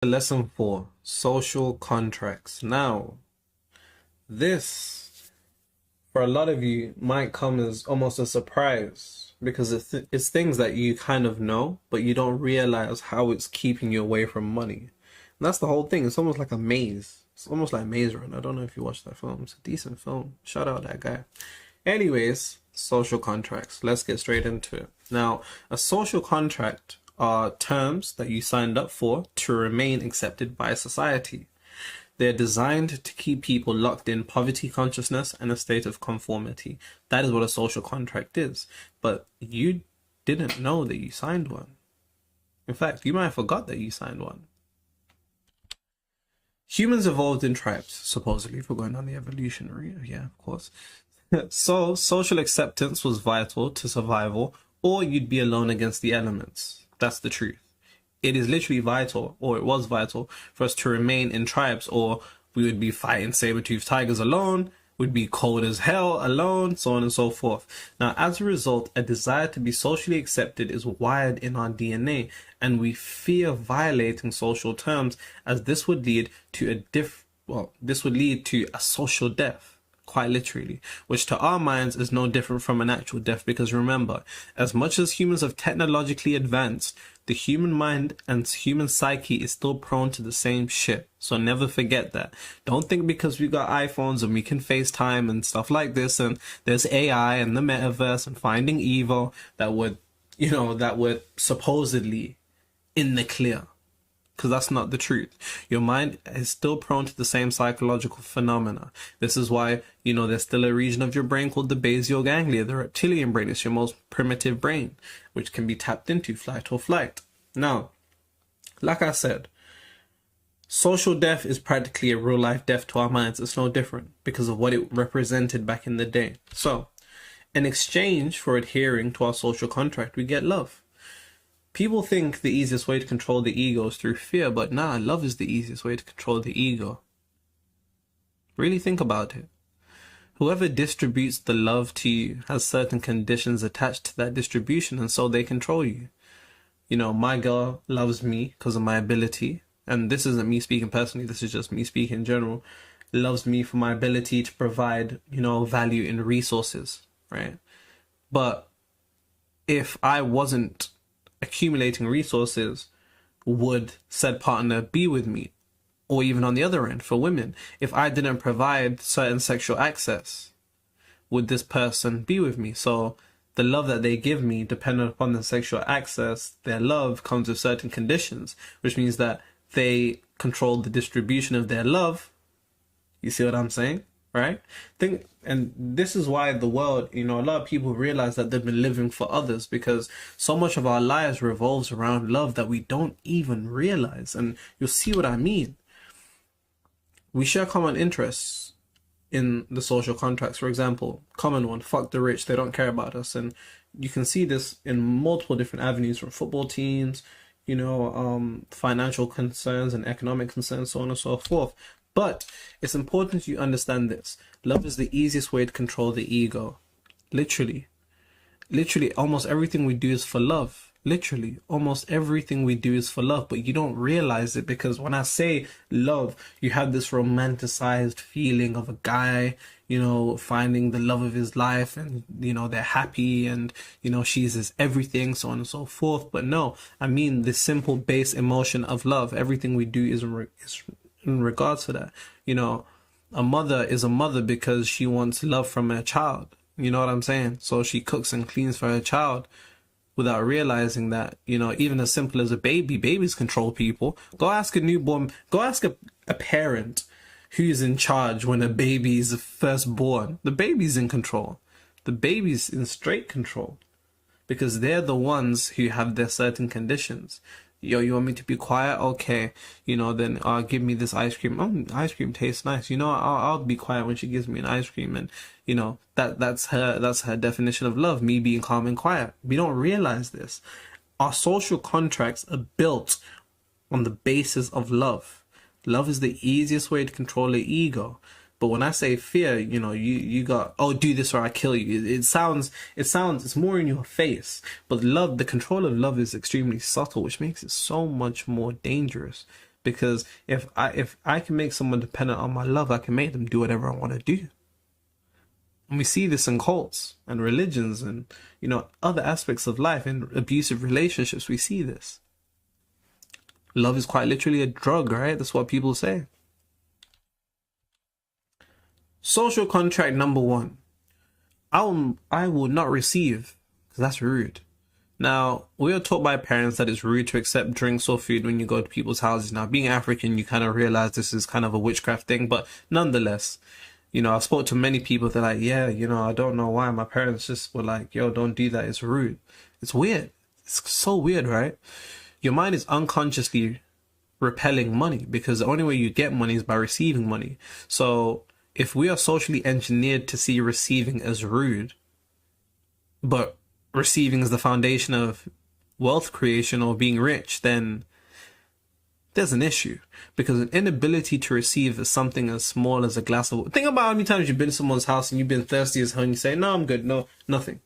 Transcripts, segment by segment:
Lesson 4, social contracts. Now, this, for a lot of you, might come as almost a surprise because it's things that you kind of know, but you don't realize how it's keeping you away from money. And that's the whole thing. It's almost like a maze. It's almost like Maze Run. I don't know if you watched that film. It's a decent film. Shout out that guy. Anyways, social contracts. Let's get straight into it. Now, a social contract are terms that you signed up for to remain accepted by society. They're designed to keep people locked in poverty consciousness and a state of conformity. That is what a social contract is. But you didn't know that you signed one. In fact, you might have forgot that you signed one. Humans evolved in tribes, supposedly, if we're going on the evolutionary, yeah, of course. So, social acceptance was vital to survival, or you'd be alone against the elements. That's the truth. It is literally vital, or it was vital, for us to remain in tribes, or we would be fighting saber-toothed tigers alone, we'd be cold as hell alone, so on and so forth. Now, as a result, a desire to be socially accepted is wired in our DNA, and we fear violating social terms, as this would lead to a social death. Quite literally, which to our minds is no different from an actual death, because remember, as much as humans have technologically advanced, the human mind and human psyche is still prone to the same shit. So never forget that. Don't think because we got iPhones and we can FaceTime and stuff like this, and there's AI and the metaverse and finding evil that would supposedly in the clear. Because that's not the truth. Your mind is still prone to the same psychological phenomena. This is why, there's still a region of your brain called the basal ganglia, the reptilian brain. It's your most primitive brain, which can be tapped into, fight or flight. Now, like I said, social death is practically a real life death to our minds. It's no different because of what it represented back in the day. So, in exchange for adhering to our social contract, we get love. People think the easiest way to control the ego is through fear, but nah, love is the easiest way to control the ego. Really think about it. Whoever distributes the love to you has certain conditions attached to that distribution, and so they control you. My girl loves me because of my ability, and this isn't me speaking personally, this is just me speaking in general, loves me for my ability to provide, value in resources, right? But if I wasn't accumulating resources, would said partner be with me? Or even on the other end, for women, if I didn't provide certain sexual access, would this person be with me? So the love that they give me, depending upon the sexual access, their love comes with certain conditions, which means that they control the distribution of their love. You see what I'm saying? Right? And this is why the world, a lot of people realize that they've been living for others, because so much of our lives revolves around love that we don't even realize. And you'll see what I mean. We share common interests in the social contracts. For example, common one, fuck the rich, they don't care about us. And you can see this in multiple different avenues, from football teams, financial concerns and economic concerns, so on and so forth. But it's important you understand this. Love is the easiest way to control the ego. Literally, almost everything we do is for love. Literally, almost everything we do is for love, but you don't realize it, because when I say love, you have this romanticized feeling of a guy, finding the love of his life, and, they're happy, and, she's his everything, so on and so forth. But no, I mean the simple base emotion of love. Everything we do is in regards to that. A mother is a mother because she wants love from her child. You know what I'm saying? So she cooks and cleans for her child without realizing that, even as simple as a baby, babies control people. Go ask a parent who's in charge when a baby is first born. The baby's in control. The baby's in straight control, because they're the ones who have their certain conditions. Yo, you want me to be quiet? Okay. Then give me this ice cream. Oh, ice cream tastes nice. I'll be quiet when she gives me an ice cream. And, that's her definition of love, me being calm and quiet. We don't realize this. Our social contracts are built on the basis of love. Love is the easiest way to control the ego. But when I say fear, you got, oh, do this or I kill you. It sounds, it's more in your face. But love, the control of love is extremely subtle, which makes it so much more dangerous. Because if I can make someone dependent on my love, I can make them do whatever I want to do. And we see this in cults and religions and, you know, other aspects of life. In abusive relationships, we see this. Love is quite literally a drug, right? That's what people say. Social contract number 1. I will not receive, because that's rude. Now, we are taught by parents that it's rude to accept drinks or food when you go to people's houses. Now, being African, you kind of realize this is kind of a witchcraft thing, but nonetheless, you know, I've spoke to many people that are like, yeah, you know, I don't know why. My parents just were like, yo, don't do that. It's rude. It's weird. It's so weird, right? Your mind is unconsciously repelling money, because the only way you get money is by receiving money. So if we are socially engineered to see receiving as rude, but receiving is the foundation of wealth creation or being rich, then there's an issue. Because an inability to receive is something as small as a glass of water. Think about how many times you've been to someone's house and you've been thirsty as hell and you say, no, I'm good, no, nothing.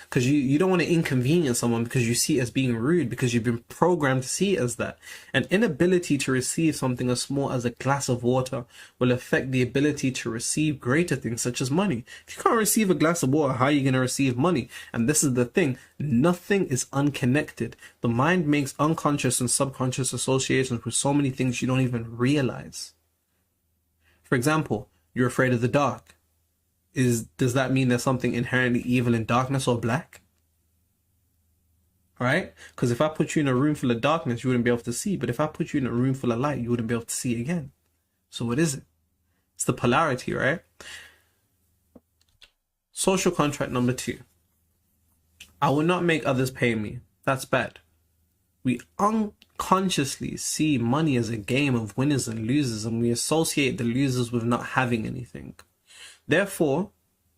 Because you don't want to inconvenience someone because you see it as being rude, because you've been programmed to see it as that. An inability to receive something as small as a glass of water will affect the ability to receive greater things such as money. If you can't receive a glass of water, how are you going to receive money? And this is the thing. Nothing is unconnected. The mind makes unconscious and subconscious associations with so many things you don't even realize. For example, you're afraid of the dark. Does that mean there's something inherently evil in darkness or black? Right? Because if I put you in a room full of darkness, you wouldn't be able to see. But if I put you in a room full of light, you wouldn't be able to see again. So what is it? It's the polarity, right? Social contract number 2. I will not make others pay me. That's bad. We unconsciously see money as a game of winners and losers, and we associate the losers with not having anything. Therefore,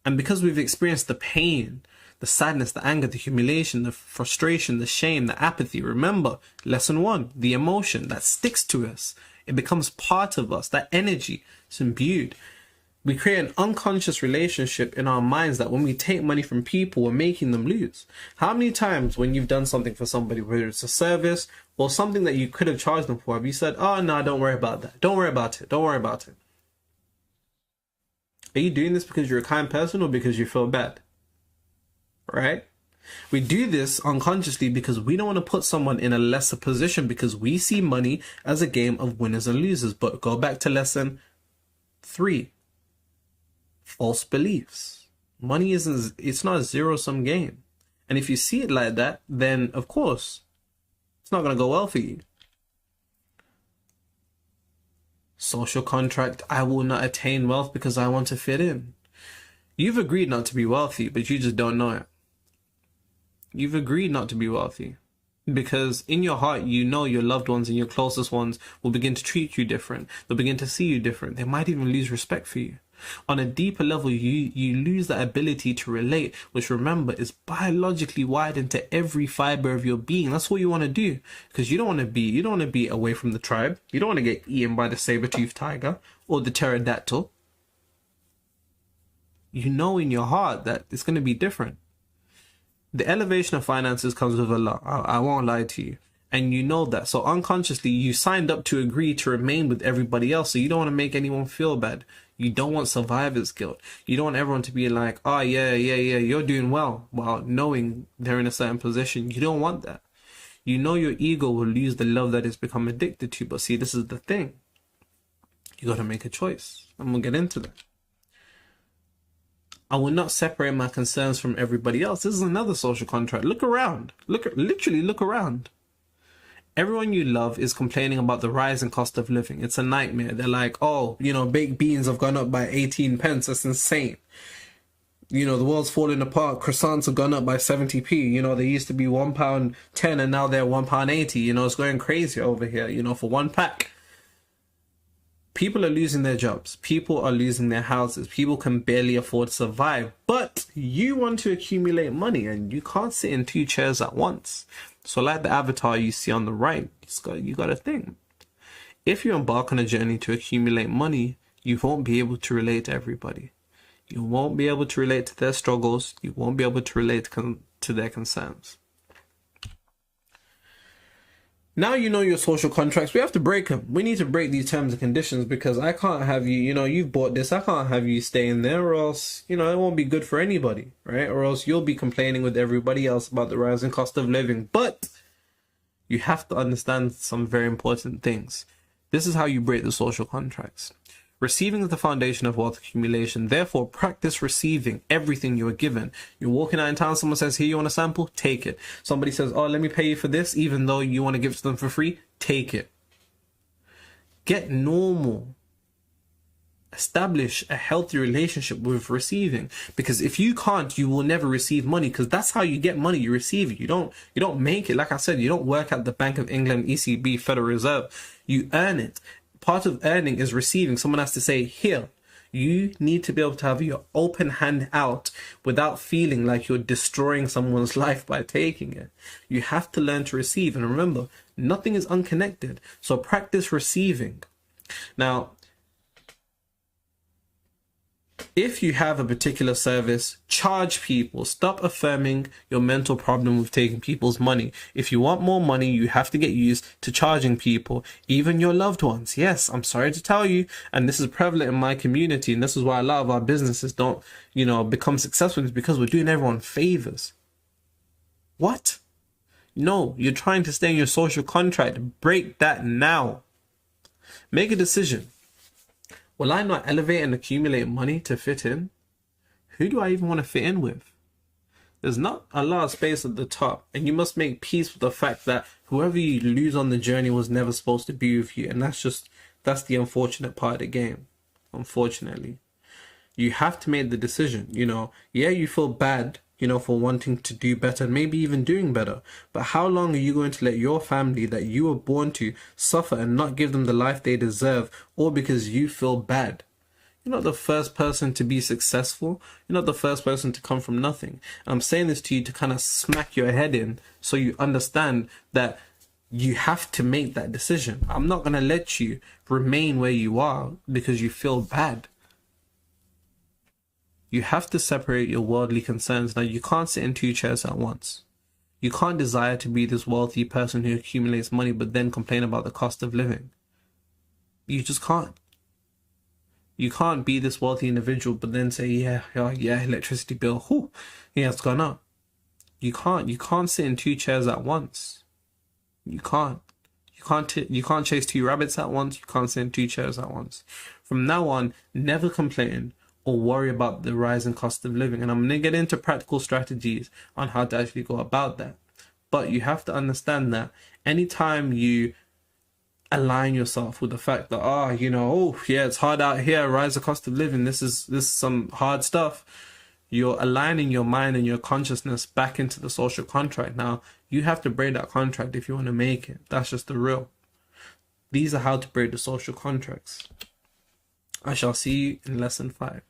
and because we've experienced the pain, the sadness, the anger, the humiliation, the frustration, the shame, the apathy, remember, lesson 1, the emotion that sticks to us. It becomes part of us. That energy is imbued. We create an unconscious relationship in our minds that when we take money from people, we're making them lose. How many times when you've done something for somebody, whether it's a service or something that you could have charged them for, have you said, oh, no, don't worry about that. Don't worry about it. Don't worry about it. Are you doing this because you're a kind person or because you feel bad? Right? We do this unconsciously because we don't want to put someone in a lesser position, because we see money as a game of winners and losers. But go back to lesson 3. False beliefs. Money it's not a zero-sum game. And if you see it like that, then of course, it's not going to go well for you. Social contract, I will not attain wealth because I want to fit in. You've agreed not to be wealthy, but you just don't know it. You've agreed not to be wealthy because in your heart, you know your loved ones and your closest ones will begin to treat you different. They'll begin to see you different. They might even lose respect for you. On a deeper level, you lose that ability to relate, which, remember, is biologically wired into every fiber of your being. That's what you want to do, because you don't want to be away from the tribe. You don't want to get eaten by the saber-toothed tiger or the pterodactyl. You know in your heart that it's going to be different. The elevation of finances comes with a lot. I won't lie to you. And you know that. So unconsciously, you signed up to agree to remain with everybody else. So you don't want to make anyone feel bad. You don't want survivor's guilt. You don't want everyone to be like, oh, yeah, you're doing well, while knowing they're in a certain position. You don't want that. You know your ego will lose the love that it's become addicted to. But see, this is the thing. You got to make a choice. I'm going to get into that. I will not separate my concerns from everybody else. This is another social contract. Look around. Literally look around. Everyone you love is complaining about the rising cost of living. It's a nightmare. They're like, oh, baked beans have gone up by 18 pence. That's insane. The world's falling apart. Croissants have gone up by 70p. They used to be £1.10 and now they're £1.80. It's going crazy over here, for one pack. People are losing their jobs. People are losing their houses. People can barely afford to survive. But you want to accumulate money and you can't sit in 2 chairs at once. So like the avatar you see on the right, you got to think. If you embark on a journey to accumulate money, you won't be able to relate to everybody. You won't be able to relate to their struggles. You won't be able to relate to their concerns. Now you know your social contracts. We have to break them. We need to break these terms and conditions, because I can't have you, you've bought this. I can't have you stay in there, or else, it won't be good for anybody, right? Or else you'll be complaining with everybody else about the rising cost of living. But you have to understand some very important things. This is how you break the social contracts. Receiving is the foundation of wealth accumulation. Therefore, practice receiving everything you are given. You're walking out in town, someone says, here, you want a sample? Take it. Somebody says, oh, let me pay you for this, even though you want to give it to them for free? Take it. Get normal. Establish a healthy relationship with receiving. Because if you can't, you will never receive money, because that's how you get money. You receive it. You don't make it. Like I said, you don't work at the Bank of England, ECB, Federal Reserve. You earn it. Part of earning is receiving. Someone has to say, here. You need to be able to have your open hand out without feeling like you're destroying someone's life by taking it. You have to learn to receive. And remember, nothing is unconnected. So practice receiving. Now, if you have a particular service, charge people. Stop affirming your mental problem with taking people's money. If you want more money, you have to get used to charging people, even your loved ones. Yes, I'm sorry to tell you, and this is prevalent in my community, and this is why a lot of our businesses don't, become successful, is because we're doing everyone favors. What? No, you're trying to stay in your social contract. Break that now. Make a decision. Will I not elevate and accumulate money to fit in? Who do I even want to fit in with? There's not a lot of space at the top, and you must make peace with the fact that whoever you lose on the journey was never supposed to be with you. And that's the unfortunate part of the game. Unfortunately, you have to make the decision. Yeah, you feel bad, for wanting to do better, maybe even doing better. But how long are you going to let your family that you were born to suffer and not give them the life they deserve, all because you feel bad? You're not the first person to be successful. You're not the first person to come from nothing. And I'm saying this to you to kind of smack your head in so you understand that you have to make that decision. I'm not going to let you remain where you are because you feel bad. You have to separate your worldly concerns. Now, you can't sit in two chairs at once. You can't desire to be this wealthy person who accumulates money but then complain about the cost of living. You just can't. You can't be this wealthy individual but then say, yeah, electricity bill, it's gone up. You can't sit in two chairs at once. You can't. You can't chase two rabbits at once. You can't sit in two chairs at once. From now on, never complain or worry about the rising cost of living. And I'm going to get into practical strategies on how to actually go about that. But you have to understand that anytime you align yourself with the fact that, it's hard out here, rise the cost of living, this is some hard stuff, you're aligning your mind and your consciousness back into the social contract. Now, you have to break that contract if you want to make it. That's just the real. These are how to break the social contracts. I shall see you in lesson 5.